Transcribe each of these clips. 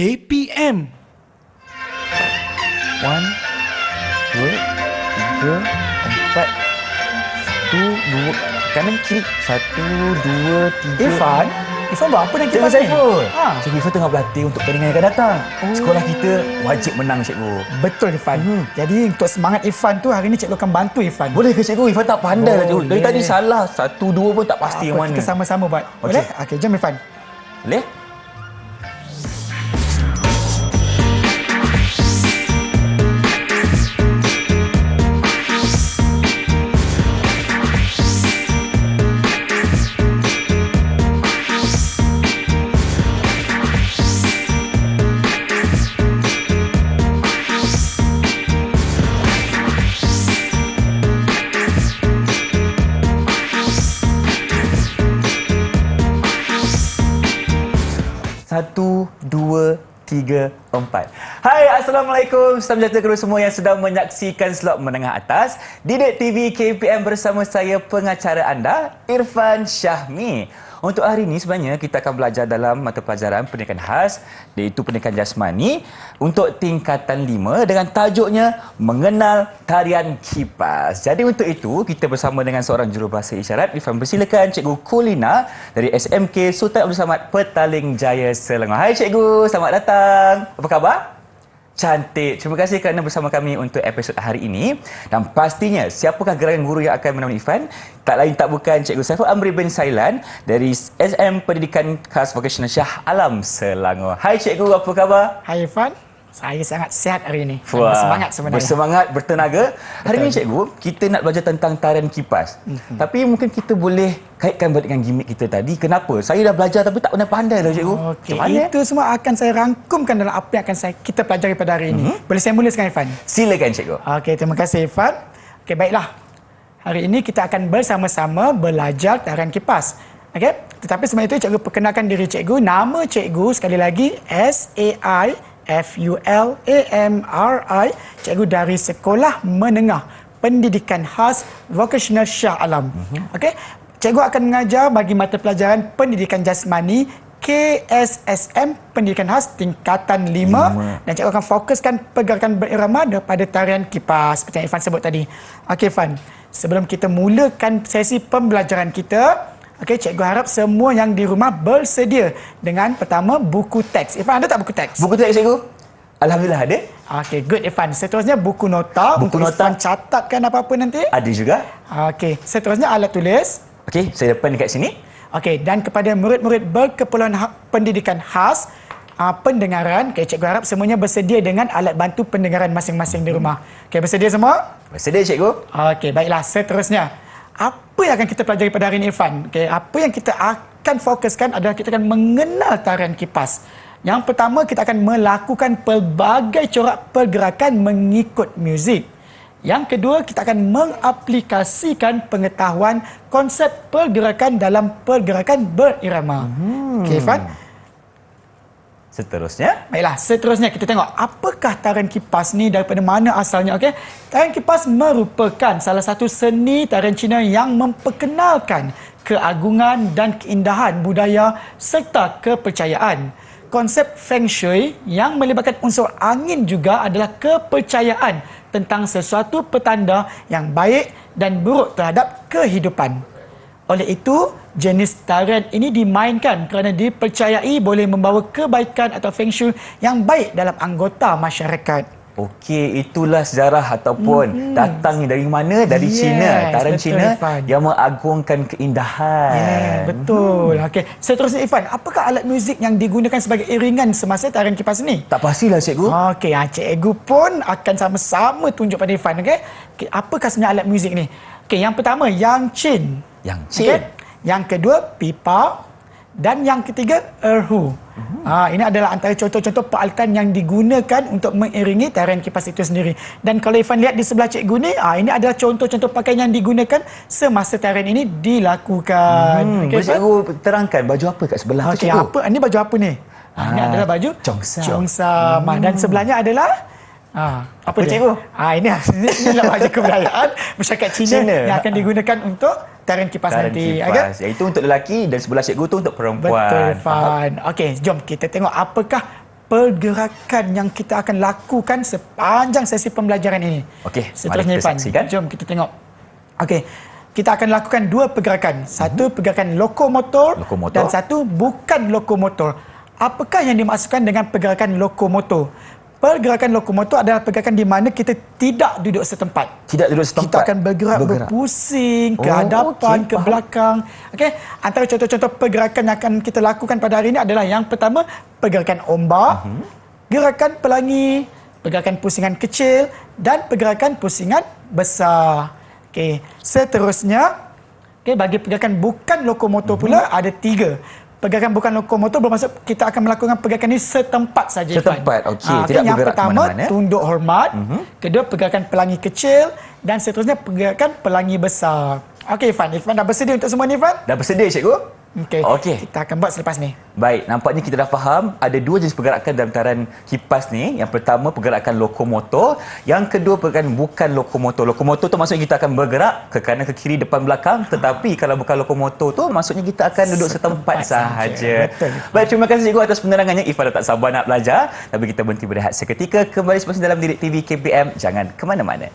KPM. 1, 2, 3, 4. 1, 2. Kanan kiri. 1, 2, 3. Irfan buat apa dengan Cikgu kipas ni? Saiful. Ha. Cikgu Irfan tengah berlatih untuk pertandingan yang akan datang. Sekolah kita wajib menang, cikgu. Betul Irfan. Jadi untuk semangat Irfan tu, hari ni cikgu akan bantu Irfan. Boleh ke cikgu? Irfan tak pandai lah, cikgu. Dari Boleh. tadi salah. 1, 2 pun tak pasti yang mana. Kita sama-sama buat. Boleh? Okey, jom Irfan. Boleh? Satu, dua, tiga, empat. Hai, Assalamualaikum. Salam sejahtera kepada semua yang sedang menyaksikan slot menengah atas Didik TV KPM bersama saya, pengacara anda, Irfan Syahmi. Untuk hari ini sebenarnya kita akan belajar dalam mata pelajaran pendidikan khas, iaitu pendidikan jasmani untuk tingkatan 5 dengan tajuknya Mengenal Tarian Kipas. Jadi untuk itu kita bersama dengan seorang jurubahasa isyarat. Irfan, persilakan Cikgu Kulina dari SMK Sultan Abdul Samad, Petaling Jaya, Selangor. Hai Cikgu, selamat datang. Apa khabar? Cantik. Terima kasih kerana bersama kami untuk episod hari ini. Dan pastinya, siapakah gerangan guru yang akan menemani Irfan? Tak lain tak bukan Cikgu Saiful Amri bin Sailan dari SM Pendidikan Khas Vocational Shah Alam, Selangor. Hai Cikgu, apa khabar? Hai Irfan. Saya sangat sihat hari ini. Wah, Bersemangat sebenarnya. Bersemangat, bertenaga. Hari ini Cikgu, kita nak belajar tentang tarian kipas. Tapi mungkin kita boleh kaitkan balik dengan gimmick kita tadi. Kenapa? Saya dah belajar tapi tak pernah pandai lah Cikgu. Okey, Macam mana? itu semua akan saya rangkumkan dalam apa yang akan kita pelajari pada hari ini. Boleh saya mula sekarang Irfan? Silakan Cikgu. Okey, terima kasih Irfan. Okey, baiklah. Hari ini kita akan bersama-sama belajar tarian kipas. Okey, tetapi sebelum itu cikgu perkenalkan diri cikgu. Nama cikgu sekali lagi Saifullamri, cikgu dari Sekolah Menengah Pendidikan Khas Vocational Shah Alam. Okey, cikgu akan mengajar bagi mata pelajaran pendidikan jasmani KSSM Pendidikan Khas tingkatan 5 dan cikgu akan fokuskan pergerakan berirama daripada tarian kipas seperti yang Irfan sebut tadi. Okey Irfan, sebelum kita mulakan sesi pembelajaran kita, okey, cikgu harap semua yang di rumah bersedia dengan pertama buku teks. Irfan, ada tak buku teks? Buku teks Cikgu? Alhamdulillah ada. Okey, good Irfan. Seterusnya buku nota Buku untuk nota. Irfan catatkan apa-apa nanti. Ada juga. Okey, seterusnya alat tulis. Okey, saya depan dekat sini. Okey, dan kepada murid-murid berkeperluan pendidikan khas, pendengaran, okay, cikgu harap semuanya bersedia dengan alat bantu pendengaran masing-masing di rumah. Okey, bersedia semua? Bersedia Cikgu. Okey, baiklah. Seterusnya, apa yang akan kita pelajari pada hari ini Irfan? Okey, apa yang kita akan fokuskan adalah kita akan mengenal tarian kipas. Yang pertama, kita akan melakukan pelbagai corak pergerakan mengikut muzik. Yang kedua, kita akan mengaplikasikan pengetahuan konsep pergerakan dalam pergerakan berirama. Okey, Irfan. Seterusnya. Baiklah, seterusnya kita tengok apakah tarian kipas ni, daripada mana asalnya. Okey, tarian kipas merupakan salah satu seni tarian Cina yang memperkenalkan keagungan dan keindahan budaya serta kepercayaan. Konsep Feng Shui yang melibatkan unsur angin juga adalah kepercayaan tentang sesuatu petanda yang baik dan buruk terhadap kehidupan. Oleh itu, jenis tarian ini dimainkan kerana dipercayai boleh membawa kebaikan atau Feng Shui yang baik dalam anggota masyarakat. Okey, itulah sejarah ataupun datangnya dari mana? Dari Cina. Tarian betul, Cina Irfan. yang mengagungkan keindahan. Ya, betul. Okey, seterusnya Irfan, apakah alat muzik yang digunakan sebagai iringan semasa tarian kipas ini? Tak pastilah Cikgu. Okey, cikgu pun akan sama-sama tunjuk pada Irfan. Okey, apakah sebenarnya alat muzik ni? Okey, yang pertama, yang chin. Yang chin. Yang kedua, pipa. Dan yang ketiga, erhu. Ini adalah antara contoh-contoh peralatan yang digunakan untuk mengiringi tarian kipas itu sendiri. Dan kalau Irfan lihat di sebelah cikgu ni, ini adalah contoh-contoh pakaian yang digunakan semasa tarian ini dilakukan. Boleh Cikgu terangkan baju apa kat sebelah tu Okey, Cikgu? ini baju apa ni? Ini adalah baju Chongsam. Chongsam. Dan sebelahnya adalah apa dia? Cikgu? Inilah baju kebudayaan masyarakat Cina yang akan digunakan untuk tarian kipas Tarian nanti. kipas. Iaitu untuk lelaki dan sebelah cikgu tu untuk perempuan. Betul, Fan. Okey, jom kita tengok apakah pergerakan yang kita akan lakukan sepanjang sesi pembelajaran ini. Okey, Seterusnya mari kita Irfan, saksikan. jom kita tengok. Okey, kita akan lakukan dua pergerakan. Satu pergerakan lokomotor dan satu bukan lokomotor. Apakah yang dimaksudkan dengan pergerakan lokomotor? Pergerakan lokomotor adalah pergerakan di mana kita tidak duduk setempat. Tidak duduk setempat. Kita akan bergerak berpusing ke hadapan, ke belakang. Okey, antara contoh-contoh pergerakan yang akan kita lakukan pada hari ini adalah yang pertama, pergerakan ombak, gerakan pelangi, pergerakan pusingan kecil dan pergerakan pusingan besar. Okey, seterusnya, bagi pergerakan bukan lokomotor pula ada 3. Pergerakan bukan lokomotor bermaksud kita akan melakukan pergerakan ini setempat saja. Setempat, okey. Tidak yang bergerak pertama, ke mana-mana. tunduk hormat. Kedua, pergerakan pelangi kecil. Dan seterusnya, pergerakan pelangi besar. Okey, Irfan. Irfan dah bersedia untuk semua ni, Irfan? Dah bersedia, cikgu? Okey. Kita akan buat selepas ni. Baik, nampaknya kita dah faham ada 2 jenis pergerakan dalam taran kipas ni. Yang pertama pergerakan lokomotor, yang kedua pergerakan bukan lokomotor. Lokomotor tu maksudnya kita akan bergerak ke kanan ke kiri depan belakang, tetapi kalau bukan lokomotor tu maksudnya kita akan duduk setempat sahaja. Betul. Baik, terima kasih cikgu atas penerangannya. Ifah dah tak sabar nak belajar. Tapi kita berhenti berehat seketika, kembali selepas ini dalam Didik TV KPM. Jangan ke mana-mana.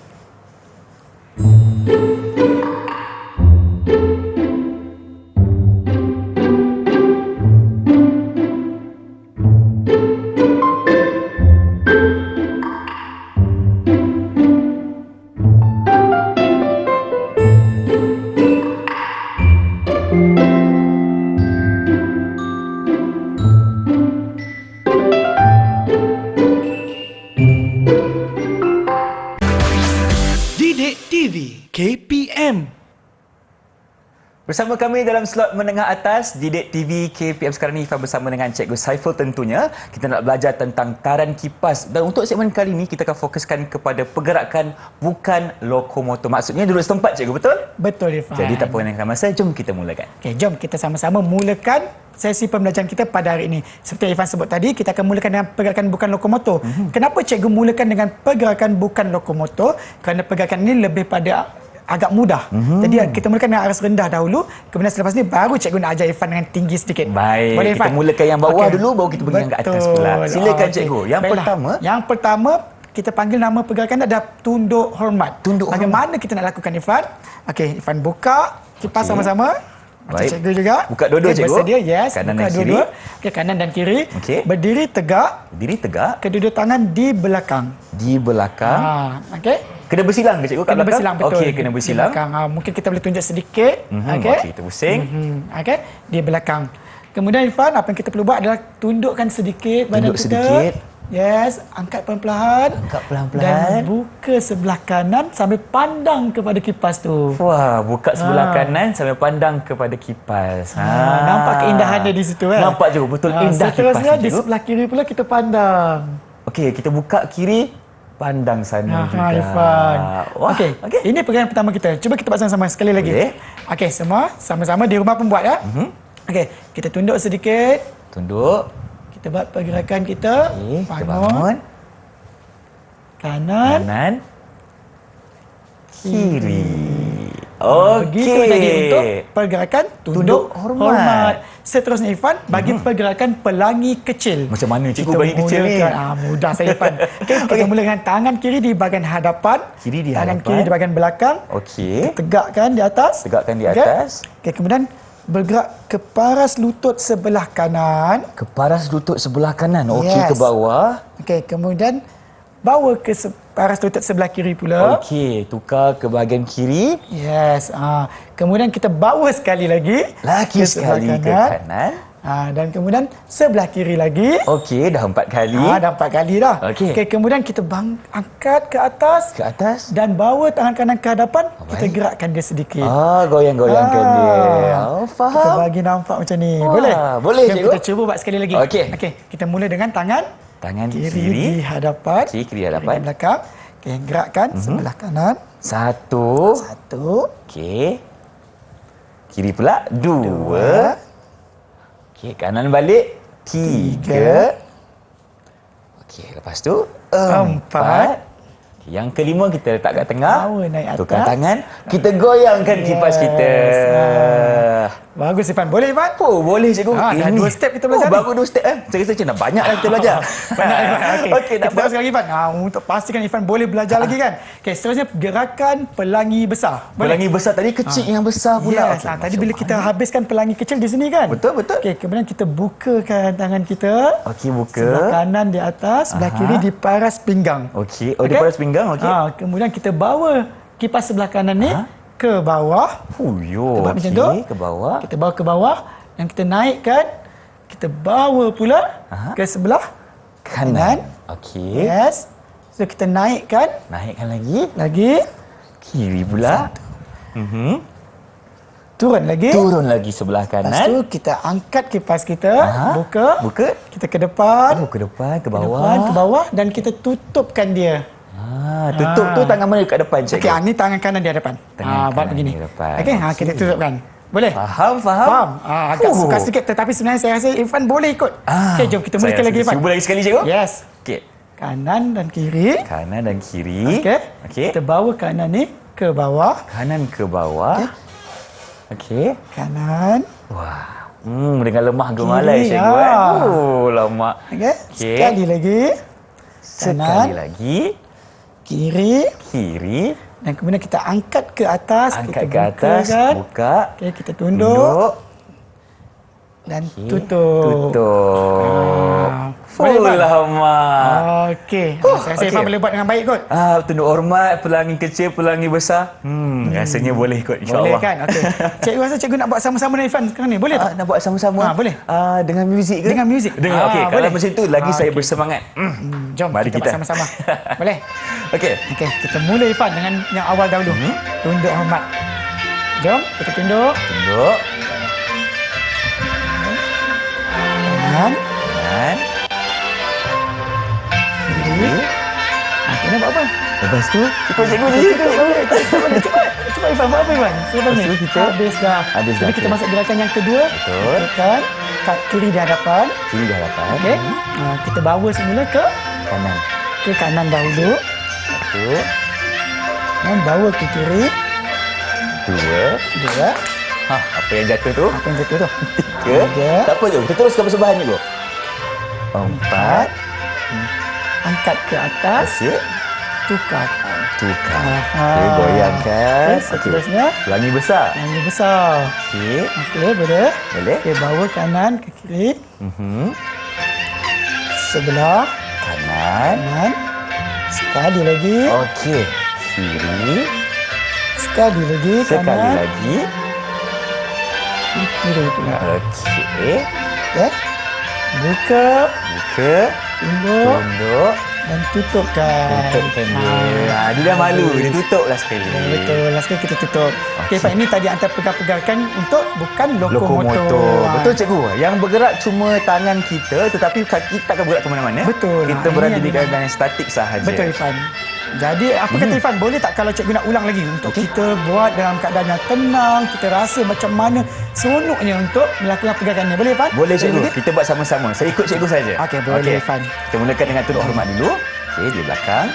Didik TV KPM. Bersama kami dalam slot menengah atas Didik TV KPM sekarang ni, Ifah bersama dengan Cikgu Saiful tentunya. Kita nak belajar tentang taran kipas. Dan untuk segmen kali ini kita akan fokuskan kepada pergerakan bukan lokomotor. Maksudnya duduk setempat, Cikgu, betul? Betul, Irfan. Jadi tak perlukan masa, jom kita mulakan. Okey, jom kita sama-sama mulakan sesi pembelajaran kita pada hari ini. Seperti Irfan sebut tadi, kita akan mulakan dengan pergerakan bukan lokomotor. Kenapa cikgu mulakan dengan pergerakan bukan lokomotor? Kerana pergerakan ini lebih pada agak mudah. Jadi kita mulakan dengan aras rendah dahulu, kemudian selepas ni baru cikgu nak ajar Irfan dengan tinggi sedikit. Baik, boleh, kita mulakan yang bawah dulu, baru kita pergi yang ke atas pula. Silakan cikgu. Yang pertama, kita panggil nama pergerakan adalah tunduk hormat. Tunduk Bagaimana kita nak lakukan, Irfan? Okey, Irfan buka kipas sama-sama. Macam Baik. cikgu juga. Buka dua-dua, cikgu. Bersedia, yes. Kanan buka dan kiri. dua-dua. Okey, kanan dan kiri. Okey. Berdiri tegak. Berdiri tegak. Kedua-dua tangan di belakang. Di belakang. Okey. Kena bersilang ke cikgu kat Kena belakang? bersilang, betul. Okey, kena Di bersilang. belakang. Mungkin kita boleh tunjuk sedikit. Okey. Okey, kita pusing. Okey, di belakang. Kemudian Irfan, apa yang kita perlu buat adalah tundukkan sedikit badan Tunduk kita. sedikit. Yes, angkat perlahan-lahan. Angkat pelan-pelan. Dan buka sebelah kanan sambil pandang kepada kipas tu. Wah, buka sebelah kanan sambil pandang kepada kipas. Nampak keindahannya di situ kan? Nampak juga betul indah kipas seterusnya ni, di cikgu. sebelah kiri pula kita pandang. Okey, kita buka kiri, pandang sana juga. Irfan. Wah, Okey, ini pergerakan pertama kita. Cuba kita buat sama-sama sekali lagi. Boleh. Okey, semua sama-sama di rumah pun buat ya. Okey, kita tunduk sedikit. Tunduk. Kita buat pergerakan kita. Okey, kita bangun. Kanan. Kanan. Kiri. Okey. Begitu tadi untuk pergerakan tunduk hormat. Seterusnya Irfan, bagi pergerakan pelangi kecil. Macam mana cikgu Kita pelangi kecil ni? Mudah saya Irfan. Kita mula dengan tangan kiri di bahagian hadapan. Kiri di tangan hadapan. kiri di bahagian belakang. Okey. Tegakkan di atas. Tegakkan di atas. Okey, kemudian bergerak ke paras lutut sebelah kanan. Ke paras lutut sebelah kanan. Okey, Yes. ke bawah. Okey, kemudian bawa ke paras lutut sebelah kiri pula. Okey, tukar ke bahagian kiri. Yes. Kemudian kita bawa sekali lagi. Lagi sekali ke kanan. Dan kemudian sebelah kiri lagi. Okey, dah 4 kali. Dah 4 kali dah. Okey. Kemudian kita angkat ke atas. Ke atas. Dan bawa tangan kanan ke hadapan. Kita gerakkan dia sedikit. Goyang-goyangkan dia. Kita Faham? bagi nampak macam ni. Wah, Boleh? boleh, Jom cikgu. kita cuba buat sekali lagi. Okey. Kita mula dengan tangan Tangan kiri kiri. di hadapan. Kiri hadapan. Di belakang. Gerakkan sebelah kanan. 1. 1. Okey. Kiri pula. 2. Okey, kanan balik. 3. Okey, lepas tu 4. Yang kelima kita letak kat tengah. Bawa naik atas. Tukar tangan. Kita goyangkan kipas kita. Bagus Irfan. Boleh Irfan? Oh, boleh cikgu. Dah 2 step kita belajar ni. Baru 2 step Saya rasa macam dah banyak dah kita belajar. Benar Irfan. Okey. Okey, tak Kita teruskan lagi Irfan. Untuk pastikan Irfan boleh belajar lagi kan. Okey, seterusnya gerakan pelangi besar. Boleh? Pelangi besar tadi kecil yang besar pula. Yes. Tadi bila kita habiskan pelangi kecil di sini kan. Betul. Okey, kemudian kita bukakan tangan kita. Okey, buka. Sebelah kanan di atas, sebelah kiri di paras pinggang. Okey. Oh, di paras pinggang. Okey. Kemudian kita bawa kipas sebelah kanan ni ke bawah. Yo, Kita buat macam tu. ke bawah. Kita bawa ke bawah dan kita naikkan. Kita bawa pula ke sebelah kanan. Okey. Yes. So kita naikkan Naikkan lagi. lagi. Kiri pula. Turun lagi. Turun lagi sebelah Lepas kanan. tu kita angkat kipas kita. Buka. Kita ke Oh, depan. ke depan, ke Depan, bawah. ke bawah dan kita tutupkan dia. Tutup tu tangan mana kat depan cikgu? Okey, ni tangan kanan di hadapan. Tangan Buat kanan begini. di depan. Okey, kita tutupkan. Boleh? Faham. Faham? Agak sukar sikit tetapi sebenarnya saya rasa Irfan boleh ikut. Okey, jom kita mulakan lagi Irfan. Cuba lagi sekali cikgu. Yes. Okey. Kanan dan kiri. Kanan dan kiri. Okey. Kita bawa kanan ni ke bawah. Kanan ke bawah. Okey. Kanan. Wah. Dengan lemah gemalai Kiri, cikgu kan. Oh, lama. Okey. Sekali lagi. Sekali lagi. Kiri. Dan kemudian kita angkat ke atas. Angkat kita ke atas. kan. Buka. Okey, kita tunduk. Dan tutup. Boleh lama. Okey. Saya rasa Irfan boleh buat dengan baik kot. Tunduk hormat, pelangi kecil, pelangi besar. Rasanya boleh kot insya-Allah. Boleh kan? Okey. Cikgu rasa cikgu nak buat sama-sama dengan Irfan sekarang ni. Boleh tak? Nak buat sama-sama? Boleh. Dengan muzik ke? Dengan muzik. Okey, kalau boleh. macam tu lagi saya bersemangat. Jom Mari kita buat sama-sama. Boleh? Okey. Okey, kita mula Irfan dengan yang awal dahulu. Tunduk hormat. Jom, kita tunduk. Tunduk. Kanan. Kiri. Kena buat apa? Lepas tu, ikut cikgu je. Cepat Irfan, buat apa Irfan? Selepas ni, kita habis dah. Jadi kita masuk gerakan yang kedua. Betul. Tekan kat kiri di hadapan. Kiri di hadapan. Okey. Kita bawa semula ke Kanan. kanan dahulu. Satu. Dan bawa ke kiri. Dua. Apa yang jatuh tu? Apa yang jatuh tu? Tiga. Tak apa je, kita teruskan persembahan cikgu. Empat. Angkat ke atas. Okey. Tukarkan. Okey, goyangkan. Seterusnya. Pelangi besar. Yang besar. Okey. Okey, boleh. Boleh. Okey, bawa kanan ke kiri. Sebelah. Kanan. Sekali lagi. Okey. Kiri. Sekali lagi. Sekali Kanan. lagi. Kiri pula. Okey. Okey. Buka. Tunduk. Dan tutupkan. Tutupkan dia. Dia dah malu. Dia tutuplah sekali. Betul. Last kali kita tutup. Okey, Pak, ini tadi antara pegang-pegangkan untuk bukan lokomotor. Betul cikgu. Yang bergerak cuma tangan kita tetapi kaki tak akan bergerak ke mana-mana. Betul. Kita berada di keadaan yang statik sahaja. Betul Irfan. Jadi apa kata Irfan, boleh tak kalau cikgu nak ulang lagi untuk kita buat dalam keadaan yang tenang, kita rasa macam mana seronoknya untuk melakukan pegangan ni. Boleh Irfan? Boleh cikgu. Kita buat sama-sama. Saya ikut cikgu saja. Okey, boleh Irfan. Kita mulakan dengan tunduk hormat dulu. Okey, di belakang.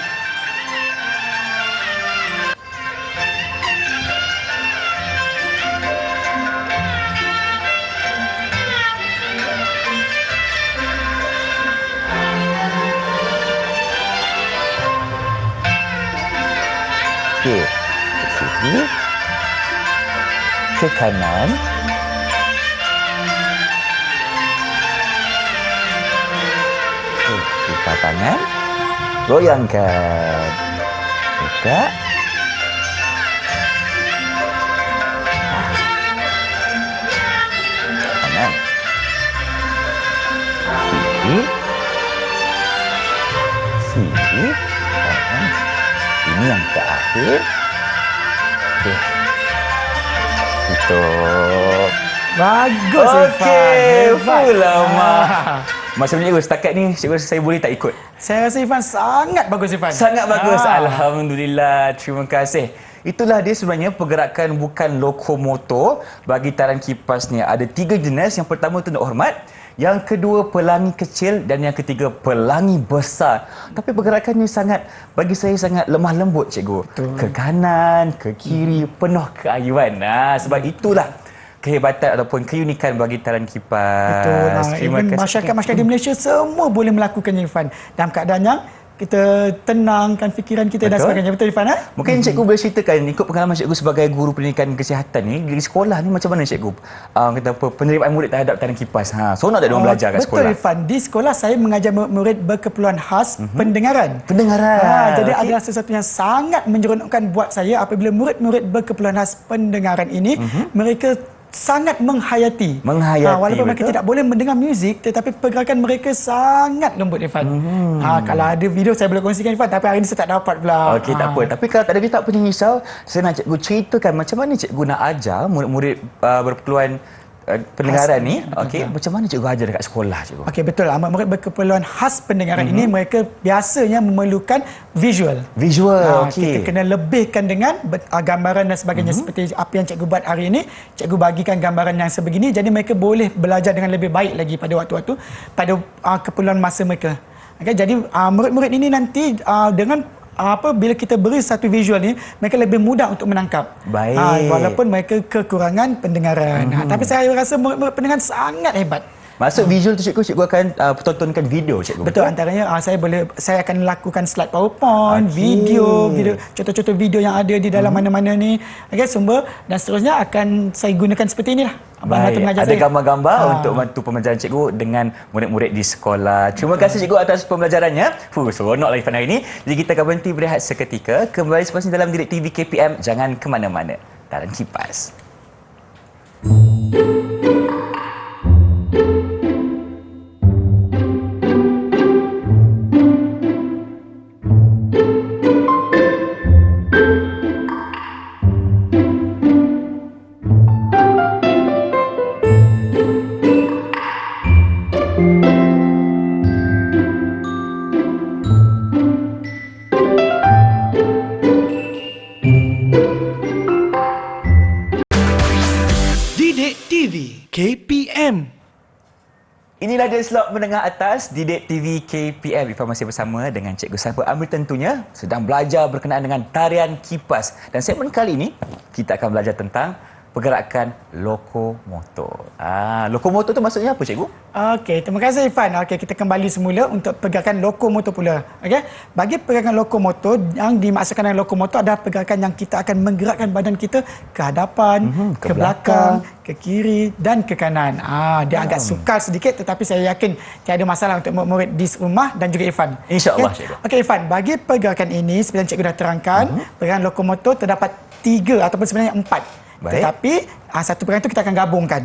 Okey, ke sini. Ke kanan. Okey, buka tangan. Goyangkan. Buka. Kanan. Sini. Kanan. Ini yang terakhir. Okey. Tutup. Bagus Okey, Irfan. lama. Macam ni cikgu, setakat ni cikgu rasa saya boleh tak ikut? Saya rasa Irfan sangat bagus Irfan. Sangat bagus. Alhamdulillah. Terima kasih. Itulah dia sebenarnya pergerakan bukan lokomotor bagi taran kipas ni. Ada 3 jenis. Yang pertama tunduk hormat. Yang kedua pelangi kecil dan yang ketiga pelangi besar. Tapi pergerakannya bagi saya sangat lemah lembut cikgu. Betul. Ke kanan, ke kiri, penuh keayuan. Sebab itulah kehebatan ataupun keunikan bagi taran kipas. Betul. Terima Even kasih. masyarakat-masyarakat di Malaysia semua boleh melakukannya, Irfan. Dalam keadaan yang kita tenangkan fikiran kita dan Betul. sebagainya. Betul, Irfan? Mungkin cikgu boleh ceritakan ikut pengalaman cikgu sebagai guru pendidikan kesihatan ni di sekolah ni macam mana cikgu kata apa penerimaan murid terhadap taran kipas. Seronok tak diorang belajar kat sekolah? Betul, Irfan. Di sekolah saya mengajar murid berkeperluan khas pendengaran. Pendengaran. Jadi adalah sesuatu yang sangat menyeronokkan buat saya apabila murid-murid berkeperluan khas pendengaran ini mereka sangat menghayati. Walaupun mereka tidak boleh mendengar muzik tetapi pergerakan mereka sangat lembut, Irfan. Kalau ada video saya boleh kongsikan, Irfan, tapi hari ini saya tak dapat pula. Okey, tak apa. Tapi kalau tak ada video tak punya risau. Saya nak cikgu ceritakan macam mana cikgu nak ajar murid-murid berkeperluan pendengaran ni. Okey, macam mana cikgu ajar dekat sekolah cikgu? Okey, betul. Murid berkeperluan khas pendengaran ini mereka biasanya memerlukan visual. Visual, okey. Kita kena lebihkan dengan gambaran dan sebagainya seperti apa yang cikgu buat hari ini. Cikgu bagikan gambaran yang sebegini jadi mereka boleh belajar dengan lebih baik lagi pada waktu-waktu pada keperluan masa mereka. Okay, jadi murid-murid ini nanti dengan bila kita beri satu visual ni mereka lebih mudah untuk menangkap. Baik. Walaupun mereka kekurangan pendengaran. Tapi saya rasa murid-murid pendengaran sangat hebat. Maksud visual tu cikgu akan tontonkan video cikgu. Betul, antaranya saya akan lakukan slide PowerPoint, video, contoh-contoh video yang ada di dalam mana-mana ni. Okey, sumber dan seterusnya akan saya gunakan seperti inilah. Baik, ada gambar-gambar untuk bantu pembelajaran cikgu dengan murid-murid di sekolah. Terima kasih cikgu atas pembelajarannya. Seronok lagi hari ini. Jadi kita akan berhenti berehat seketika. Kembali selepas ini dalam Didik TV KPM. Jangan ke mana-mana. Taran Kipas. Didik TV KPM. Inilah dia slot menengah atas Didik TV KPM. Informasi bersama dengan Cikgu Saiful Amri tentunya sedang belajar berkenaan dengan tarian kipas. Dan segmen kali ini kita akan belajar tentang pergerakan lokomotor. Lokomotor tu maksudnya apa cikgu? Okey, terima kasih Irfan. Okey, kita kembali semula untuk pergerakan lokomotor pula. Okey, bagi pergerakan lokomotor yang dimaksudkan dengan lokomotor adalah pergerakan yang kita akan menggerakkan badan kita ke hadapan, ke belakang, ke kiri dan ke kanan. Dia agak sukar sedikit tetapi saya yakin tiada masalah untuk murid di rumah dan juga Irfan. InsyaAllah, Okey, cikgu. Okey Irfan, bagi pergerakan ini seperti yang cikgu dah terangkan, pergerakan lokomotor terdapat 3 ataupun sebenarnya 4. Baik. Tetapi satu pergerakan itu kita akan gabungkan.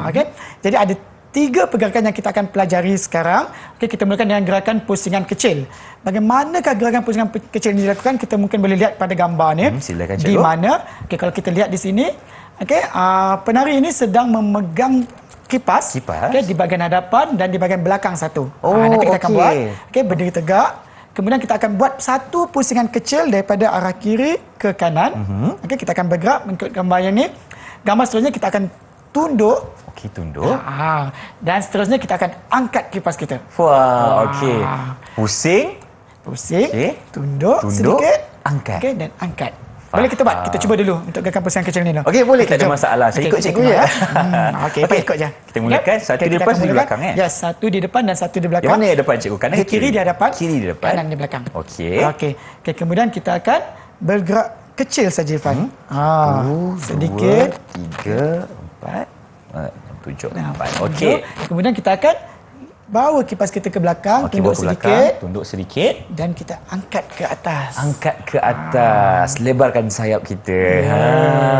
Okey. Jadi ada 3 pergerakan yang kita akan pelajari sekarang. Okey, kita mulakan dengan gerakan pusingan kecil. Bagaimanakah gerakan pusingan kecil ini dilakukan? Kita mungkin boleh lihat pada gambar ni. Silakan cikgu. Di mana? Okey, kalau kita lihat di sini, okey, penari ini sedang memegang kipas. Okey, di bahagian hadapan dan di bahagian belakang satu. Nanti kita akan buat. Okey, berdiri tegak. Kemudian kita akan buat satu pusingan kecil daripada arah kiri ke kanan. Okey, kita akan bergerak mengikut gambar yang ni. Gambar seterusnya kita akan tunduk. Okey, tunduk. Dan seterusnya kita akan angkat kipas kita. Wah, okey. Pusing. Okey. Tunduk Tunduk, sedikit. angkat. Okey, dan angkat. Boleh kita buat? Kita cuba dulu untuk gerakan pusingan kecil ni. Okey, boleh, tak ada jom. masalah. Saya ikut cikgu je. Okey, ikut je. Kita mulakan satu di depan, satu di belakang Yes, satu di depan dan satu di belakang. Yang mana yang depan cikgu? Kanan ke kiri di hadapan, Kiri di depan. kanan di belakang. Okey. Okey, kemudian kita akan bergerak kecil saja, Irfan. Sedikit. 2, 3, 4, 7, 8. Okey. Kemudian kita akan bawa kipas kita ke belakang, Okey, tunduk bawa ke sedikit belakang, tunduk sedikit. dan kita angkat ke atas. Angkat ke atas. Lebarkan sayap kita.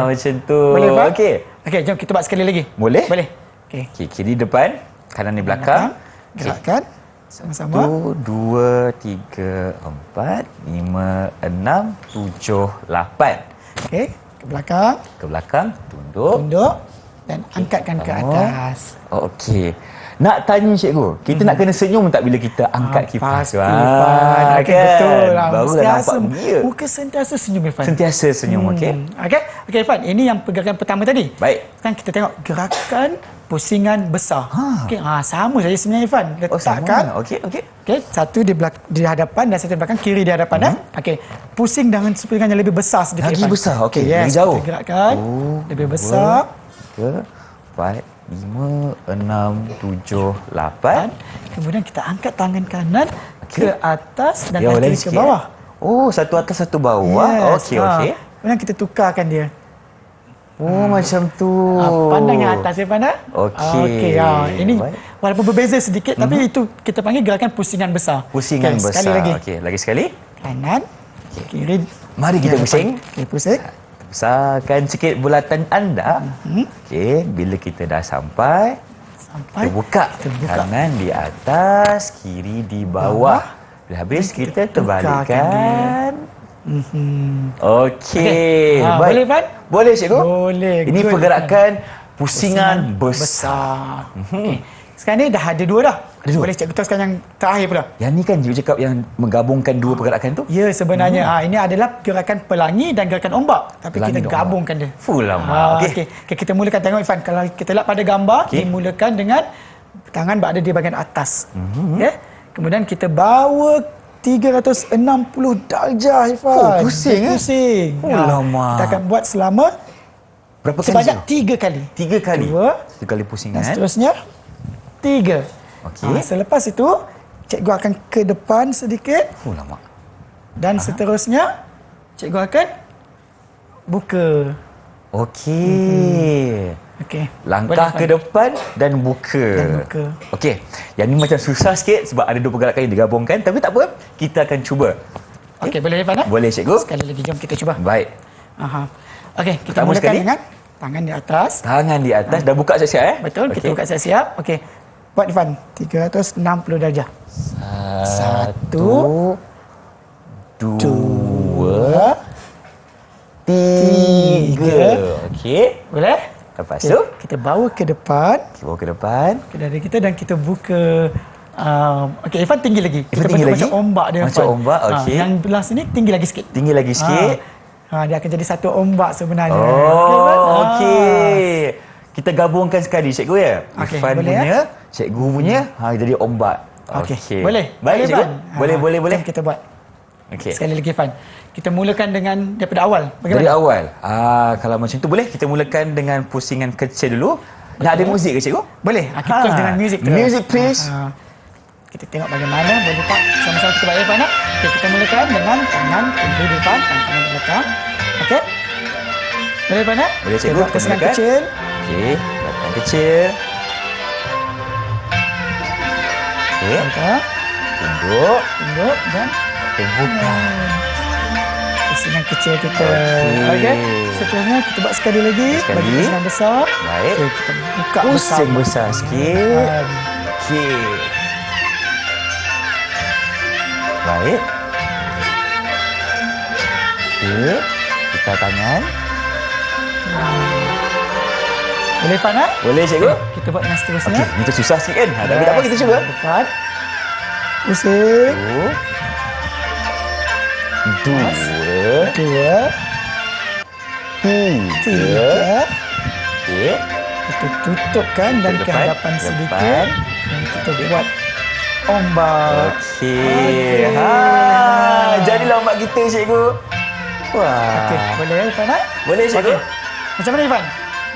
Macam tu. Boleh, Pak? Okey. Okey, jom kita buat sekali lagi. Boleh? Boleh. Okey. Okey, kiri depan, kanan di belakang. Gerakkan sama-sama. 1, 2, 3, 4, 5, 6, 7, 8. Okey, ke belakang, Ke belakang, tunduk. tunduk dan angkatkan ke atas. Okey. Nak tanya cikgu, kita nak kena senyum tak bila kita angkat kipas tu? Pasti, Irfan. Okey, betul lah. Baru dah nampak dia. Muka sentiasa senyum, Irfan. Sentiasa senyum, okey? Okey, Irfan. Ini yang pergerakan pertama tadi. Baik. Sekarang kita tengok gerakan pusingan besar. Okey, sama saja sebenarnya, Irfan. Letakkan. Okey. Okey, satu di hadapan dan satu di belakang, kiri di hadapan. Okey, pusing dengan pusingan yang lebih besar sedikit. Lagi Irfan. besar, okey. Yes, Lebih jauh. kita gerakkan. Lebih besar. 4, 5, 6, 7, 8. Kemudian kita angkat tangan kanan ke atas dan Ya, kaki lain ke sikit, bawah. Oh, satu atas, satu bawah. Okey, okey. Kemudian kita tukarkan dia. Oh, macam tu. Pandang yang atas, Irfan. Okey. Okey. Ini Baik. walaupun berbeza sedikit, tapi itu kita panggil gerakan pusingan besar. Pusingan Okey, besar. Sekali lagi. Okey, lagi sekali. Kanan, kiri. Mari kita Ya, pusing. Okey, pusing. Besarkan sikit bulatan anda. Okey, bila kita dah sampai, kita buka. Kanan di atas, kiri di bawah. Bila habis, kita terbalikkan. Okey. Okey. Baik. Boleh, Fan? Boleh, cikgu? Boleh. Ini Good. pergerakan pusingan besar. Okey. Sekarang ni dah ada dua dah. dua. Boleh cikgu teruskan yang terakhir pula. Yang ni kan cikgu cakap yang menggabungkan dua pergerakan tu? Ya, sebenarnya ini adalah gerakan pelangi dan gerakan ombak. Tapi Pelangi kita dan gabungkan dia. Full lama. Okey. Okey. Okay, kita mulakan tengok Irfan. Kalau kita lihat pada gambar, dimulakan dengan tangan berada di bahagian atas. Okey. Kemudian kita bawa 360 darjah Irfan. Oh, pusing, Pusing. Oh, lama. Kita akan buat selama Berapa kali? sebanyak cikgu? 3 kali. 3 kali. 2 1 kali pusingan. dan seterusnya 3. Okey. Selepas itu, cikgu akan ke depan sedikit Oh, lama. dan seterusnya cikgu akan buka. Okey. Okey. Langkah ke depan dan buka. Dan buka. Okey. Yang ni macam susah sikit sebab ada dua pergerakan yang digabungkan. Tapi tak apa. Kita akan cuba. Okey, boleh Irfan? Boleh, cikgu? Sekali lagi, jom kita cuba. Baik. Aha. Okey, kita Pertama mulakan sekali. dengan tangan di atas. Tangan di atas. Dah buka siap-siap Betul, kita buka siap-siap. Okey. Buat Irfan, 360 darjah. 1, 2, 2, 3. Okey. boleh? Lepas Okey, tu, kita bawa ke depan bawa ke depan. ke dada kita dan kita buka. Okey, Irfan tinggi lagi. Irfan Kita tinggi bentuk lagi? macam ombak dia. Macam Irfan. ombak, okey. Yang belah sini tinggi lagi sikit. Tinggi lagi sikit. Dia akan jadi satu ombak sebenarnya. Oh, okey. Kita gabungkan sekali, cikgu ya. Okey, Irfan boleh, punya, cikgu punya, jadi ombak. Okey. Okey. Boleh. Baik, cikgu. Irfan? Boleh. Jom kita buat. Okey. Sekali lagi Irfan. Kita mulakan dengan daripada awal. Bagaimana? Dari awal. Kalau macam tu boleh kita mulakan dengan pusingan kecil dulu. Nak ada muzik ke, cikgu? Boleh. Kita terus dengan muzik terus. Music please. Kita tengok bagaimana. Boleh tak? Sama-sama kita buat Irfan. Okey, kita mulakan dengan tangan kiri di depan dan tangan di belakang. Okey. Boleh Irfan? Boleh, cikgu. Kita buat pusingan mulakan. kecil. Okey, belakang kecil. Okey, Kita tunduk. tunduk dan Terbuka. pusingan kecil kita. Okey. Okey. Seterusnya kita buat sekali lagi. Sekali. Bagi pusingan besar. Baik. Okey, kita buka Pusing besar sikit. Okey. Baik. Okey. Kita tangan. Boleh Irfan? Boleh, cikgu? Kita buat yang seterusnya. Okey, itu susah sikit kan? Tapi tak apa, kita cuba. Dekat. Pusing. 2, 2, 3. 3. Okey. Kita tutupkan dan Tutup ke depan, hadapan depan. sedikit. Dan kita buat ombak. Okey. Jadilah ombak kita, cikgu. Wah. Okey, boleh Irfan? Boleh, cikgu? Okey. Macam mana Irfan?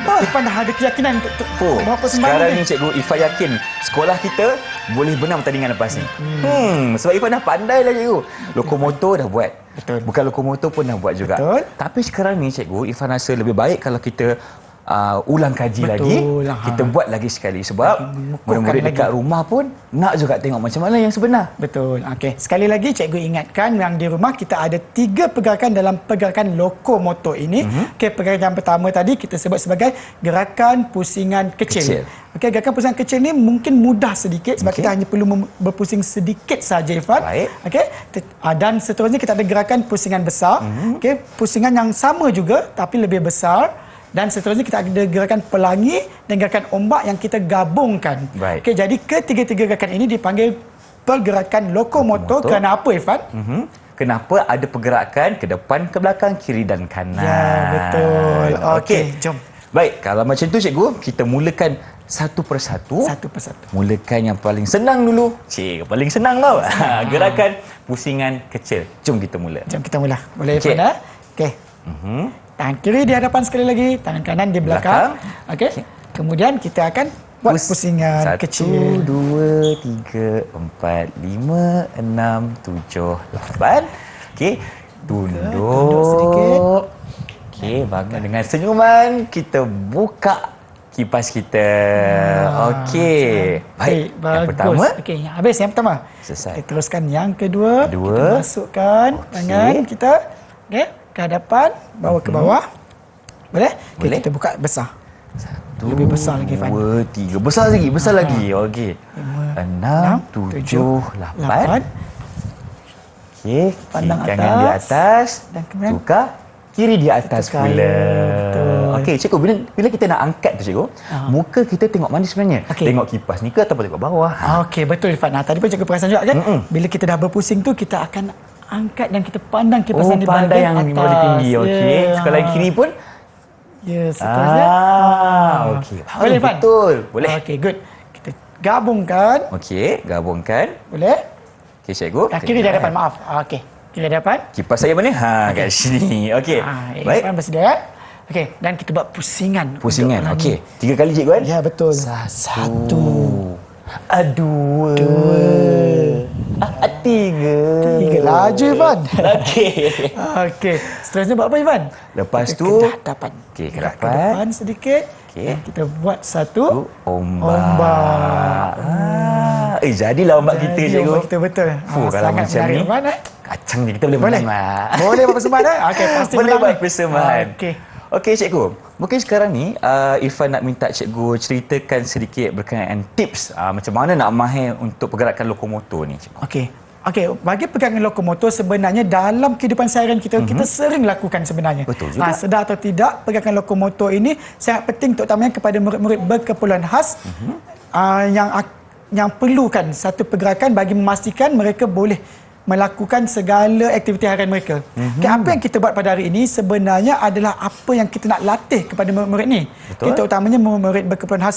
Irfan dah ada keyakinan untuk Oh, bawa persembahan sekarang ni. ni cikgu Ifah yakin sekolah kita boleh menang pertandingan lepas ni. Sebab Ifah dah pandai lah cikgu. Lokomotor dah buat. Betul. Bukan lokomotor pun dah buat juga. Betul. Tapi sekarang ni cikgu Ifah rasa lebih baik kalau kita ulang kaji Betul, lagi. ha. Kita buat lagi sekali sebab Mengukuhkan murid-murid lagi. dekat rumah pun nak juga tengok macam mana yang sebenar. Betul. Okey. Sekali lagi cikgu ingatkan yang di rumah kita ada 3 pergerakan dalam pergerakan lokomotor ini. Okey, pergerakan yang pertama tadi kita sebut sebagai gerakan pusingan kecil. Okey, gerakan pusingan kecil ni mungkin mudah sedikit sebab kita hanya perlu berpusing sedikit saja Irfan. Baik. Okey. Dan seterusnya kita ada gerakan pusingan besar. Okey, pusingan yang sama juga tapi lebih besar. Dan seterusnya kita ada gerakan pelangi dan gerakan ombak yang kita gabungkan. Baik. Okey, jadi ketiga-tiga gerakan ini dipanggil pergerakan lokomotor. Kerana apa Irfan? Kenapa ada pergerakan ke depan, ke belakang, kiri dan kanan. Ya, betul. Okey, jom. Baik, kalau macam tu cikgu, kita mulakan satu persatu. Satu persatu. Mulakan yang paling senang dulu. Paling senang tau. Gerakan pusingan kecil. Jom kita mula. Jom kita mula. Boleh Okey. Irfan? Okey. Tangan kiri di hadapan sekali lagi, tangan kanan di belakang. Okey. Kemudian kita akan buat pusingan 1, kecil. 2, 3, 4, 5, 6, 7, 8. Okey. Tunduk sedikit. Okey, bangun dengan senyuman. Kita buka kipas kita. Okey. Baik. Yang pertama. Okey, habis yang pertama. Selesai. Kita teruskan yang kedua. Kedua. Kita masukkan tangan kita ke hadapan, bawa ke bawah. Boleh? Okey, Boleh. kita buka besar. Lebih besar lagi, Fan. 2, 3. Besar lagi. Okey. 6, 7, 8. Okey. Pandang Kiri kanan di atas. Dan kemudian Tukar. Kiri di atas tukar, pula. ya, betul. Okey, cikgu, bila kita nak angkat tu, cikgu, muka kita tengok mana sebenarnya? Okey. Tengok kipas ni ke ataupun tengok bawah? Okey, betul, Irfan. Tadi pun cikgu perasan juga kan? Bila kita dah berpusing tu, kita akan angkat dan kita pandang kipas yang di pandai bahagian yang atas. boleh tinggi. Okey. Sekolah yang kiri pun? Ya, seterusnya. Okey. Boleh, Irfan? Betul. Boleh. Okey, good. Kita gabungkan. Okey, gabungkan. Boleh? Okey, cikgu. Kiri di hadapan, maaf. Okey. Kiri di hadapan. Kipas saya mana? Kat sini. Okey. Baik. Irfan bersedia. Okey, dan kita buat pusingan. Pusingan. untuk Okey. 3 kali, cikgu kan? Ya, betul. 1. 2. 3. 3 laju, Irfan. Okey. Okey. Seterusnya buat apa, Irfan? Lepas Kita tu ke hadapan. okey, ke Gerak depan. depan sedikit. Okey. Dan kita buat satu Ombak. Jadilah ombak kita, Jadi, cikgu. ombak kita betul. Fuh, kalau sangat macam menarik, ni, Irfan, kacang ni kita boleh Boleh. menang lah. Boleh buat persembahan, Okey, pasti Boleh menang buat ni. persembahan. Okey. Okey, cikgu. Mungkin sekarang ni Irfan nak minta cikgu ceritakan sedikit berkenaan tips macam mana nak mahir untuk pergerakan lokomotor ni, cikgu. Okey, bagi pergerakan lokomotor sebenarnya dalam kehidupan seharian kita, kita sering lakukan sebenarnya. Betul juga. Sedar atau tidak, pergerakan lokomotor ini sangat penting terutamanya kepada murid-murid berkeperluan khas yang perlukan satu pergerakan bagi memastikan mereka boleh melakukan segala aktiviti harian mereka. Okay, apa yang kita buat pada hari ini sebenarnya adalah apa yang kita nak latih kepada murid-murid ni. Betul. Kita utamanya murid berkeperluan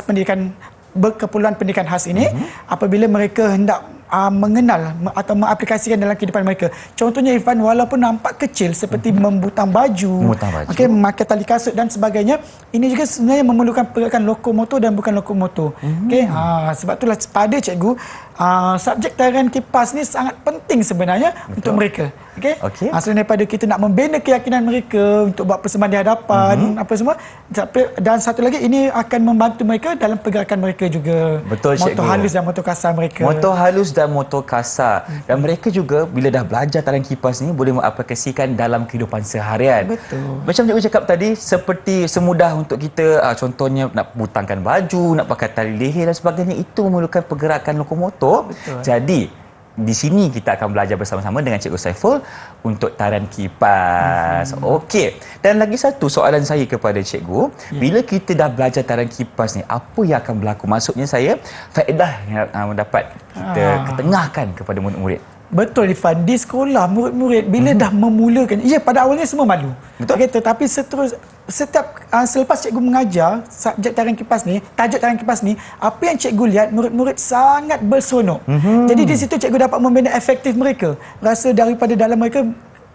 pendidikan khas ini apabila mereka hendak mengenal atau mengaplikasikan dalam kehidupan mereka. Contohnya, Irfan, walaupun nampak kecil seperti membutang baju, okey, memakai tali kasut dan sebagainya, ini juga sebenarnya memerlukan pergerakan lokomotor dan bukan lokomotor. Okey, sebab itulah pada cikgu, subjek tarian kipas ni sangat penting sebenarnya untuk mereka. Okey. Selain daripada kita nak membina keyakinan mereka untuk buat persembahan di hadapan apa semua, dan satu lagi ini akan membantu mereka dalam pergerakan mereka juga. Betul, cikgu. Motor halus dan motor kasar mereka. Motor halus dan motor kasar. Dan mereka juga bila dah belajar tarian kipas ni boleh mengaplikasikan dalam kehidupan seharian. Betul. Macam cikgu cakap tadi, seperti semudah untuk kita contohnya nak butangkan baju, nak pakai tali leher dan sebagainya, itu memerlukan pergerakan lokomotor. Betul. Jadi di sini kita akan belajar bersama-sama dengan Cikgu Saiful untuk tarian kipas. Okey. Dan lagi satu soalan saya kepada cikgu, bila kita dah belajar tarian kipas ni, apa yang akan berlaku? Maksudnya saya, faedah yang dapat kita ketengahkan kepada murid-murid. Betul, Irfan. Di sekolah, murid-murid bila dah memulakan, pada awalnya semua malu. Betul. Okay, tetapi selepas cikgu mengajar subjek tarian kipas ni, tajuk tarian kipas ni, apa yang cikgu lihat, murid-murid sangat berseronok. Jadi di situ cikgu dapat membina efektif mereka. Rasa daripada dalam mereka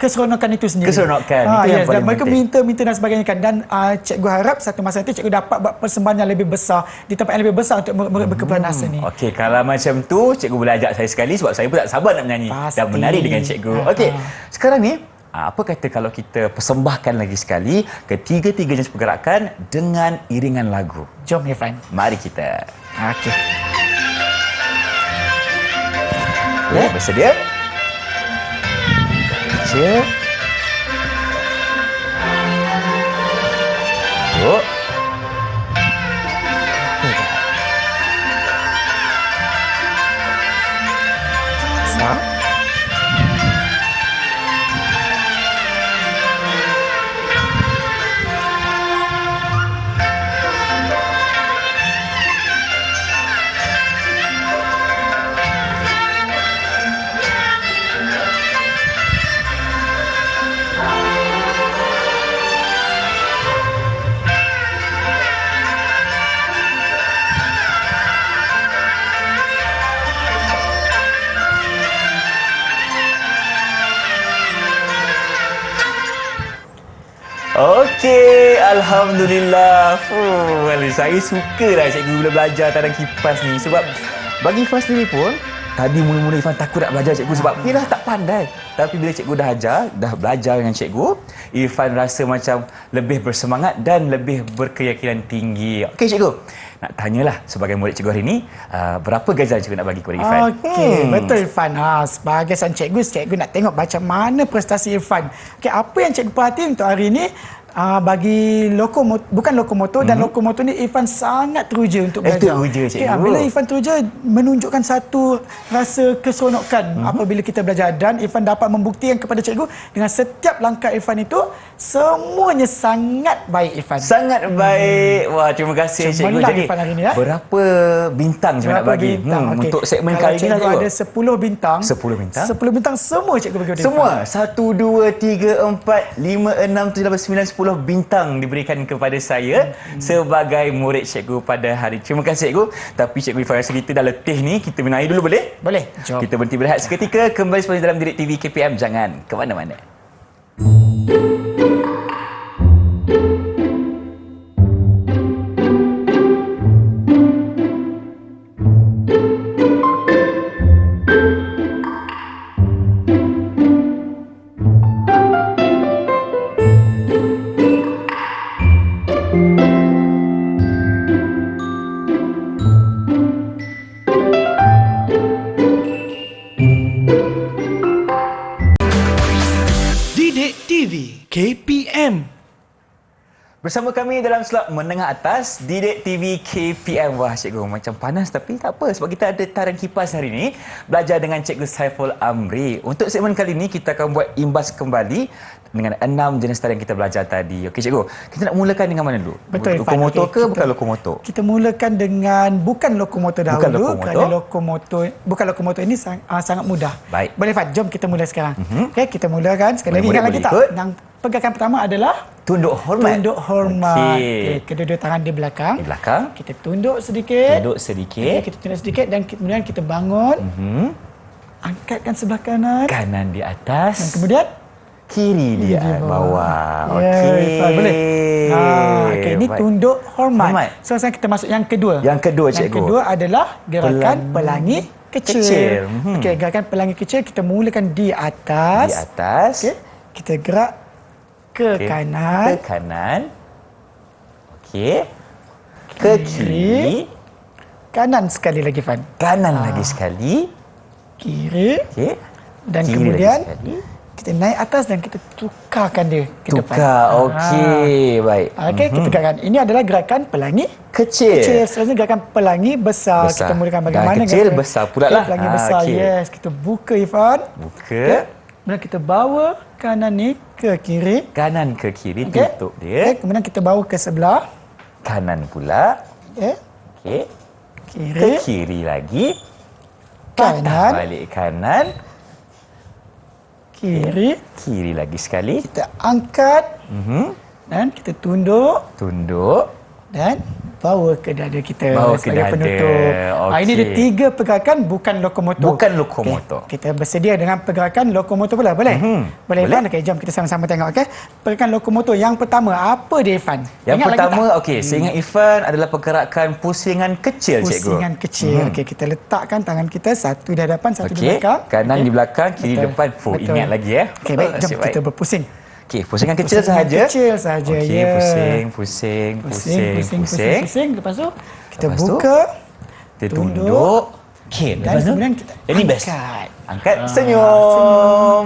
keseronokan itu sendiri. Keseronokan itu yang paling mereka penting. minta dan sebagainya kan. Dan cikgu harap satu masa nanti cikgu dapat buat persembahan yang lebih besar di tempat yang lebih besar untuk murid berkeperluan khas ini. Okey, kalau macam tu cikgu boleh ajak saya sekali sebab saya pun tak sabar nak menyanyi dan menari dengan cikgu. Okey. Sekarang ni apa kata kalau kita persembahkan lagi sekali ketiga-tiga jenis pergerakan dengan iringan lagu. Jom, Irfan. Mari kita. Okey. Ya, bersedia? Baca. Yuk. Sa. Alhamdulillah. Saya suka lah cikgu bila belajar tentang kipas ni. Sebab bagi Irfan sendiri pun, tadi mula-mula Irfan takut nak belajar cikgu sebab yelah tak pandai. Tapi bila cikgu dah ajar, dah belajar dengan cikgu, Irfan rasa macam lebih bersemangat dan lebih berkeyakinan tinggi. Okey cikgu, nak tanyalah sebagai murid cikgu hari ini, berapa ganjaran cikgu nak bagi kepada Irfan? Okey, betul Irfan. Sebagai sang cikgu nak tengok macam mana prestasi Irfan. Okey, apa yang cikgu perhati untuk hari ini? Bagi bukan lokomotor dan lokomotor ni Irfan sangat teruja untuk belajar. Teruja cikgu. Bila Irfan teruja menunjukkan satu rasa keseronokan apabila kita belajar, dan Irfan dapat membuktikan kepada cikgu dengan setiap langkah Irfan itu semuanya sangat baik Irfan. Sangat baik. Wah, terima kasih cikgu. Jadi Irfan hari ini, berapa bintang cikgu nak bagi? Okay. Untuk segmen Kalau kali ni lah cikgu. ada 10 bintang. 10 bintang? 10 bintang semua cikgu bagi kepada Semua? Irfan. 1, 2, 3, 4, 5, 6, 7, 8, 9, 10 bintang diberikan kepada saya sebagai murid cikgu pada hari. Terima kasih cikgu. Tapi cikgu Irfan rasa kita dah letih ni. Kita minum air dulu boleh? Boleh. Jom. Kita berhenti berehat seketika. Kembali semula dalam Didik TV KPM. Jangan ke mana-mana. Didik TV KPM. Bersama kami dalam slot menengah atas Didik TV KPM. Wah cikgu, macam panas tapi tak apa sebab kita ada taran kipas hari ini. Belajar dengan Cikgu Saiful Amri. Untuk segmen kali ini kita akan buat imbas kembali dengan 6 jenis taran yang kita belajar tadi. Okey cikgu, kita nak mulakan dengan mana dulu? Betul, lokomotor Irfan. ke Okey, bukan lokomotor? Kita mulakan dengan bukan lokomotor dahulu. Bukan lokomotor. Kerana bukan lokomotor ini sangat mudah. Baik. Boleh Fat, jom kita mula sekarang. Okey, kita mulakan sekali lagi. Boleh, Ingat lagi boleh tak? ikut. Yang pergerakan pertama adalah Tunduk hormat. tunduk hormat. Okey. Okey, kedua-dua tangan di belakang. Di belakang. Kita tunduk sedikit. Tunduk sedikit. Okey, kita tunduk sedikit dan kemudian kita bangun. Angkatkan sebelah kanan. Kanan di atas. Dan kemudian Kiri di bawah. Ya, Okey. Irfan, boleh. Okey, ini Baik. tunduk hormat. Hormat. So, sekarang kita masuk yang kedua. Yang kedua, cikgu. Yang kedua adalah gerakan pelangi kecil. Kecil. Okey, gerakan pelangi kecil kita mulakan di atas. Di atas. Okey, kita gerak ke kanan. Ke kanan. Okey. Ke kiri. Kanan sekali lagi, Fan. Kanan lagi sekali. Kiri. Okey. Dan Kiri kemudian lagi sekali. kita naik atas dan kita tukarkan dia ke depan. Tukar. Okey. Baik. Okey, kita gerakan. Ini adalah gerakan pelangi Kecil. kecil. Seterusnya gerakan pelangi besar. Besar. Kita mulakan Dan bagaimana kecil, gerakan besar pula Okey, lah. Pelangi besar. Okey. Yes, kita buka Irfan. Buka. Kemudian kita bawa kanan ni ke kiri. Kanan ke kiri. Okey. Tutup dia. Kemudian kita bawa ke sebelah. Kanan pula. Okey. Okey. Kiri. Ke kiri lagi. Kanan. Patah balik kanan. Kiri. Kiri lagi sekali. Kita angkat. Dan kita tunduk. Tunduk. Dan bawa ke dada kita Bawa ke sebagai dada. penutup. Ini ada Okey. 3 pergerakan bukan lokomotor. Bukan lokomotor. Okey, kita bersedia dengan pergerakan lokomotor pula. Boleh? Boleh, Irfan? Okey, jom kita sama-sama tengok. Okey. Pergerakan lokomotor yang pertama, apa dia, Irfan? Yang Ingat lagi pertama, tak? okey, seingat Irfan adalah pergerakan pusingan kecil, cikgu. Pusingan kecil. Okey, kita letakkan tangan kita satu di hadapan, satu di Okey, belakang. kanan Okey. di belakang, kiri Betul. depan. Betul. Ingat lagi ya. Okey, baik. Jom Nasib kita baik. berpusing. Okey, pusingan kecil Pusingan sahaja. kecil sahaja, Okey, ya. pusing. Pusing. Lepas tu, kita Lepas tu, buka. Kita tunduk. Okey, Dan lepas tu, kemudian kita ini best. angkat. Angkat, senyum.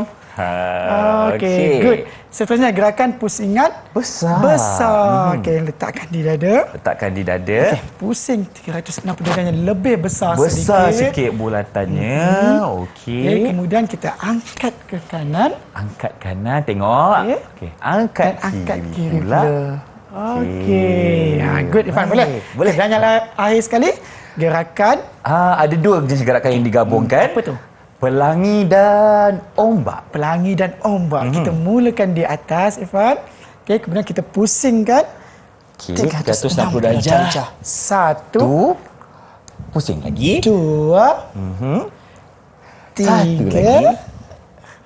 Okey, good. Seterusnya gerakan pusingan Besar. Okey, letakkan di dada. Letakkan di dada. Okey, pusing 360 derajat lebih besar Besar sedikit. sikit bulatannya. Okey, Okey. kemudian kita angkat ke kanan Angkat kanan, tengok. Okey. Okey, angkat dan angkat pula. kiri pula. Okey. Good, Irfan. Boleh? Boleh. Dan yang akhir sekali, gerakan Ada 2 jenis gerakan yang digabungkan. apa tu? Pelangi dan ombak. Pelangi dan ombak. Kita mulakan di atas, Irfan. Okey, kemudian kita pusingkan Okey, 360 darjah. 1, Pusing lagi. 2, 3. Satu lagi.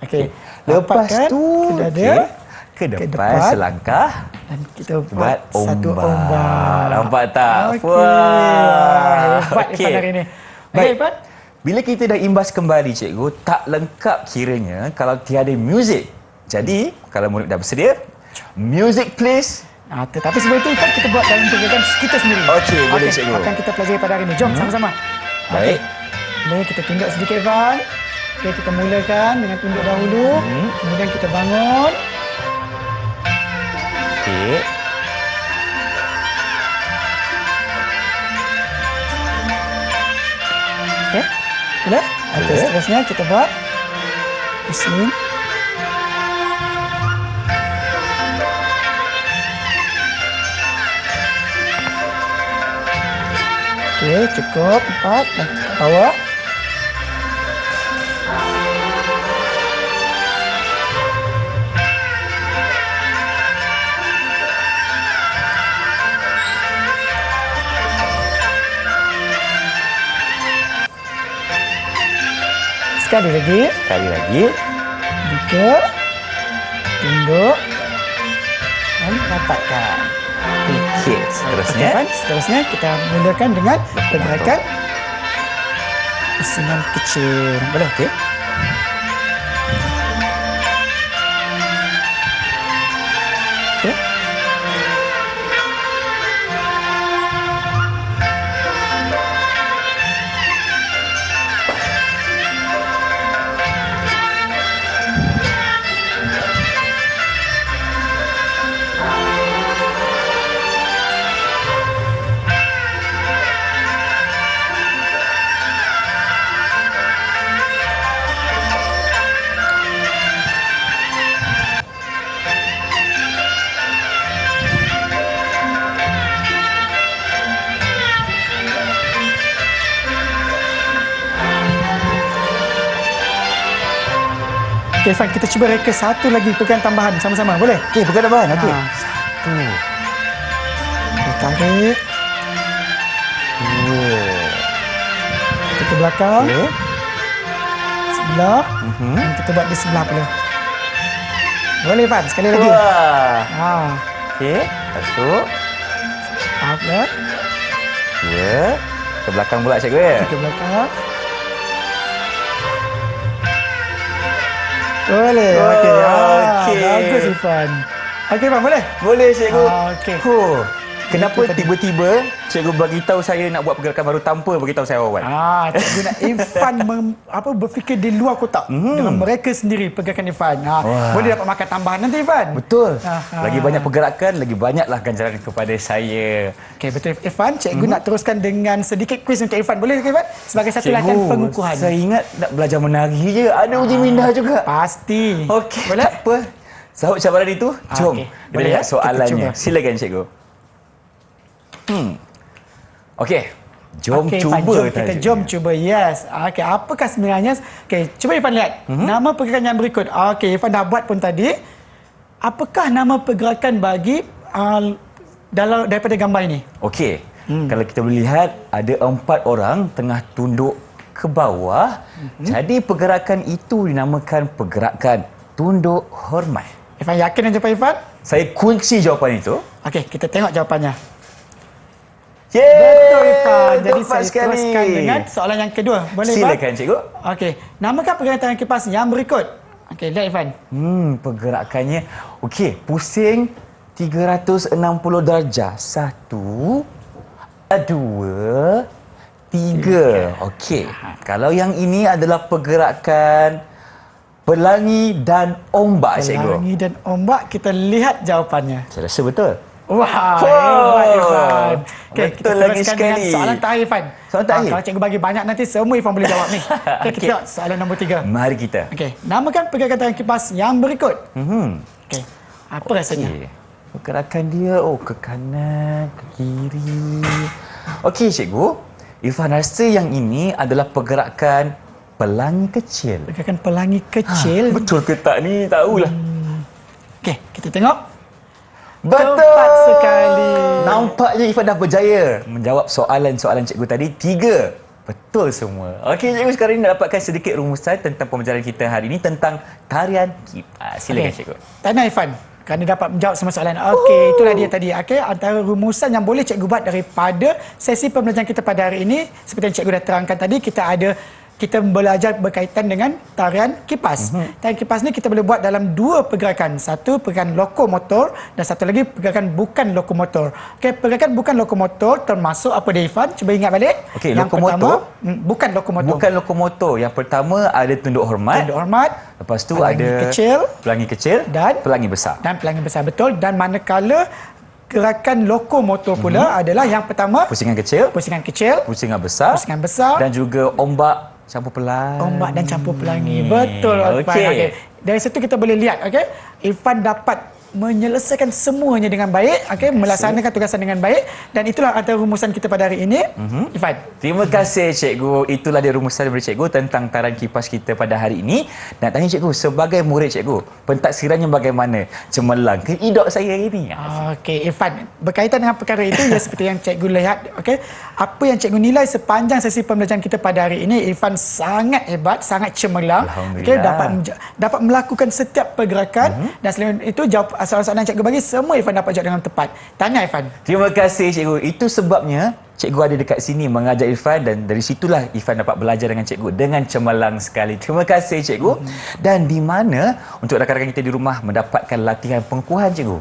Okey. Lepas Rapatkan tu, ke dada. okey, ke depan depan. selangkah. Dan kita Buat buat satu ombak. Nampak tak? Okey. Wah, hebat Okey. Irfan hari ni. Baik. Okey, Irfan. Bila kita dah imbas kembali, cikgu, tak lengkap kiranya kalau tiada muzik. Jadi, kalau murid dah bersedia, music please. Tetapi sebelum itu Irfan, kita buat dalam pergerakan kita sendiri. Okey, boleh, cikgu. Akan kita pelajari pada hari ini. Jom sama-sama. Baik. Boleh kita tunduk sedikit Irfan. Okey, kita mulakan dengan tunduk dahulu. Kemudian kita bangun. Okey. Okey. Boleh? Okey, Boleh. seterusnya kita buat pusing. Okey, cukup. 4 dan kita bawa. Sekali lagi. Sekali lagi. Buka. Tunduk. Dan rapatkan. Okey, seterusnya. Okey, seterusnya kita mulakan dengan pergerakan pusingan kecil. Boleh? Okey. Okey. Okey, Irfan, kita cuba reka satu lagi pegang tambahan sama-sama. Boleh? Okey, bukan tambahan. Okey. Ha. Satu. Kita tarik. Dua. Kita ke belakang. Okey. Sebelah. Dan kita buat di sebelah pula. Boleh, Irfan? Sekali lagi. Wah. Ha. Okey. Satu. Pula. Dua. Ke belakang pula, cikgu ya? Ke belakang. Boleh. Oh, Okey. okey. Bagus, Irfan. Okey, Irfan, boleh? Boleh, cikgu. Okey. Kenapa Itu tadi. tiba-tiba cikgu bagi tahu saya nak buat pergerakan baru tanpa bagi tahu saya awal? Cikgu nak Irfan berfikir di luar kotak dengan mereka sendiri pergerakan Irfan. Wah. Boleh dapat makan tambahan nanti, Irfan. Betul. Aha. Lagi banyak pergerakan, lagi banyaklah ganjaran kepada saya. Okey, betul, Irfan. Cikgu nak teruskan dengan sedikit kuis untuk Irfan. Boleh ke, Irfan? Sebagai satu latihan pengukuhan. Saya ingat nak belajar menari je. Ada uji minda juga. Pasti. Okey, Boleh? tak apa. Sahut cabaran itu. Jom, okey. kita Boleh, lihat ya? Kita soalannya. cuba. Silakan, cikgu. Okey, jom Okey, cuba. Irfan, jom kita tajuk jom dia. cuba. Yes. Okey, apakah sebenarnya? Okey, cuba Irfan lihat. Nama pergerakan yang berikut. Okey, Irfan dah buat pun tadi. Apakah nama pergerakan bagi daripada gambar ini? Okey, kalau kita boleh lihat ada 4 orang tengah tunduk ke bawah. Jadi pergerakan itu dinamakan pergerakan tunduk hormat. Irfan yakin dengan jawapan Irfan? Saya kunci jawapan itu. Okey, kita tengok jawapannya. Yeay! Betul, Irfan. Jadi Tepat saya sekali. teruskan dengan soalan yang kedua. Boleh, Irfan? Silakan, cikgu. Okey, namakan pergerakan kipas yang berikut. Okey, lihat Irfan. Pergerakannya. Okey, pusing 360 darjah. 1, 2, 3. Okey. Kalau yang ini adalah pergerakan pelangi dan ombak, cikgu. Pelangi dan ombak, kita lihat jawapannya. Saya rasa betul. Wah, hebat Irfan. Okey, kita Betul lagi teruskan sekali. dengan soalan terakhir Irfan. Soalan terakhir? Kalau cikgu bagi banyak nanti semua Irfan boleh jawab ni. Okey, kita Okey. tengok soalan nombor 3. Mari kita. Okey, namakan pergerakan kipas yang berikut. Okey, apa rasanya? Okey. Pergerakan dia, ke kanan, ke kiri. Okey, cikgu. Irfan rasa yang ini adalah pergerakan pelangi kecil. Pergerakan pelangi kecil. Betul ke tak ni? Tahulah. Okey, kita tengok. Betul! Tepat sekali. Nampaknya Irfan dah berjaya menjawab soalan-soalan cikgu tadi. 3. Betul semua. Okey, cikgu sekarang ini nak dapatkan sedikit rumusan tentang pembelajaran kita hari ini tentang tarian kipas. Silakan, cikgu. Tanya Irfan, kerana dapat menjawab semua soalan. Okey, itulah dia tadi. Okey, antara rumusan yang boleh cikgu buat daripada sesi pembelajaran kita pada hari ini, seperti yang cikgu dah terangkan tadi, kita belajar berkaitan dengan tarian kipas. Tarian kipas ni kita boleh buat dalam dua pergerakan. Satu pergerakan lokomotor dan satu lagi pergerakan bukan lokomotor. Okey, pergerakan bukan lokomotor termasuk apa dia, Ifan? Cuba ingat balik. Okey, yang lokomotor. pertama, bukan lokomotor. Bukan lokomotor. Yang pertama ada tunduk hormat. Tunduk hormat. Lepas tu pelangi ada kecil pelangi kecil dan pelangi besar. Dan pelangi besar, betul. Dan manakala gerakan lokomotor pula adalah yang pertama Pusingan kecil, pusingan kecil, pusingan besar, pusingan besar, dan juga ombak campur pelan. ombak dan campur pelangi. Betul, Irfan. Okey. Dari situ kita boleh lihat, okey, Irfan dapat menyelesaikan semuanya dengan baik, okey, melaksanakan tugasan dengan baik, dan itulah antara rumusan kita pada hari ini. Irfan. Terima kasih cikgu. Itulah dia rumusan daripada cikgu tentang tarian kipas kita pada hari ini. Nak tanya cikgu, sebagai murid cikgu, pentaksirannya bagaimana? Cemerlang ke idok saya ini? Okey, Irfan, berkaitan dengan perkara itu, ya, seperti yang cikgu lihat, okey, apa yang cikgu nilai sepanjang sesi pembelajaran kita pada hari ini, Irfan sangat hebat, sangat cemerlang, okey, dapat melakukan setiap pergerakan, dan selain itu soalan-soalan cikgu bagi semua Irfan dapat jawab dengan tepat. Tanya, Irfan. Terima kasih cikgu. Itu sebabnya cikgu ada dekat sini mengajar Irfan, dan dari situlah Irfan dapat belajar dengan cikgu dengan cemerlang sekali. Terima kasih cikgu. Dan di mana untuk rakan-rakan kita di rumah mendapatkan latihan pengukuhan cikgu?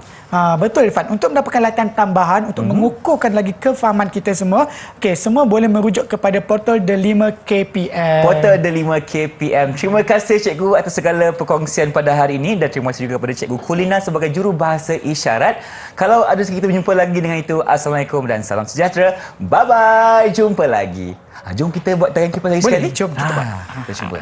Betul, Irfan. Untuk mendapatkan latihan tambahan untuk mengukuhkan lagi kefahaman kita semua, okey, semua boleh merujuk kepada portal The 5 KPM. Portal The 5 KPM. Terima kasih cikgu atas segala perkongsian pada hari ini, dan terima kasih juga kepada cikgu Kulina sebagai jurubahasa isyarat. Kalau ada kita berjumpa lagi dengan itu, Assalamualaikum dan salam sejahtera. Bye-bye. Jumpa lagi. Jom kita buat tarian kipas lagi Boleh, sekali. jom kita buat. Kita cuba.